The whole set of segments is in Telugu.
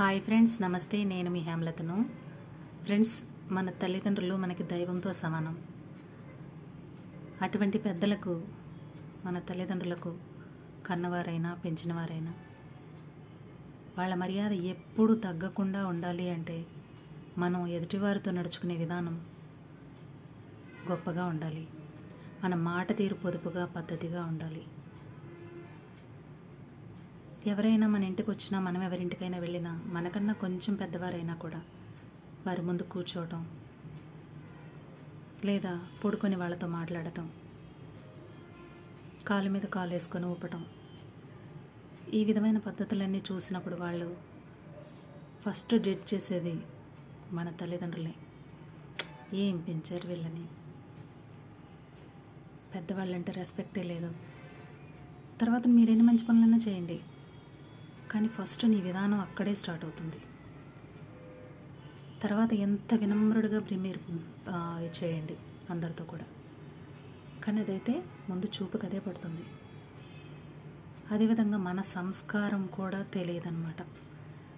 హాయ్ ఫ్రెండ్స్, నమస్తే. నేను మీ హేమలతను. ఫ్రెండ్స్, మన తల్లిదండ్రులు మనకి దైవంతో సమానం. అటువంటి పెద్దలకు, మన తల్లిదండ్రులకు కన్నవారైనా పెంచినవారైనా వాళ్ళ మర్యాద ఎప్పుడూ తగ్గకుండా ఉండాలి అంటే మనం ఎదుటివారితో నడుచుకునే విధానం గొప్పగా ఉండాలి. మన మాట తీరు పొదుపుగా పద్ధతిగా ఉండాలి. ఎవరైనా మన ఇంటికి వచ్చినా, మనం ఎవరింటికైనా వెళ్ళినా, మనకన్నా కొంచెం పెద్దవారైనా కూడా వారి ముందు కూర్చోవటం, లేదా పడుకొని వాళ్ళతో మాట్లాడటం, కాలు మీద కాలు వేసుకొని ఊపటం, ఈ విధమైన పద్ధతులన్నీ చూసినప్పుడు వాళ్ళు ఫస్ట్ జడ్జ్ చేసేది మన తల్లిదండ్రులే. ఏం పెంచారు వీళ్ళని, పెద్దవాళ్ళంటే రెస్పెక్టే లేదు. తర్వాత మీరెన్ని మంచి పనులన్నా చేయండి, కానీ ఫస్ట్ నీ విధానం అక్కడే స్టార్ట్ అవుతుంది. తర్వాత ఎంత వినమ్రుడిగా మీరు చేయండి అందరితో కూడా, కానీ అదైతే ముందు చూపుకి అదే పడుతుంది. అదేవిధంగా మన సంస్కారం కూడా తెలియదన్నమాట.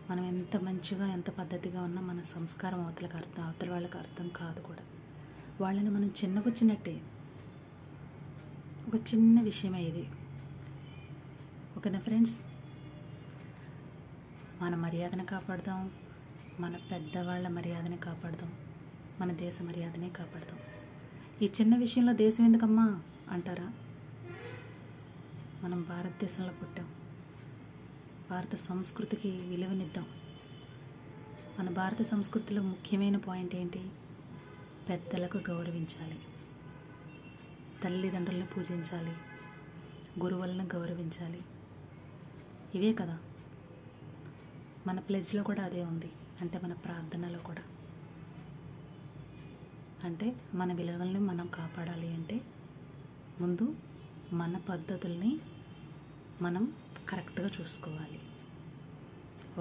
మనం ఎంత మంచిగా ఎంత పద్ధతిగా ఉన్నా మన సంస్కారం అవతల వాళ్ళకి అర్థం కాదు కూడా. వాళ్ళని మనం చిన్నపుచ్చినట్టే. ఒక చిన్న విషయమే ఇది, ఓకేనా ఫ్రెండ్స్? మన మర్యాదను కాపాడదాం, మన పెద్దవాళ్ళ మర్యాదని కాపాడదాం, మన దేశ మర్యాదనే కాపాడదాం. ఈ చిన్న విషయంలో దేశం ఎందుకమ్మా అంటారా? మనం భారతదేశంలో పుట్టాం. భారత సంస్కృతికి విలువనిద్దాం. మన భారత సంస్కృతిలో ముఖ్యమైన పాయింట్ ఏంటి? పెద్దలకు గౌరవించాలి, తల్లిదండ్రులను పూజించాలి, గురువులను గౌరవించాలి. ఇవే కదా. మన ప్లెజ్లో కూడా అదే ఉంది. అంటే మన ప్రార్థనలో కూడా, అంటే మన విలువల్ని మనం కాపాడాలి అంటే ముందు మన పద్ధతుల్ని మనం కరెక్ట్గా చూసుకోవాలి.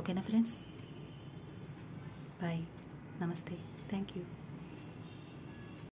ఓకేనా ఫ్రెండ్స్? బాయ్, నమస్తే, థ్యాంక్ యూ.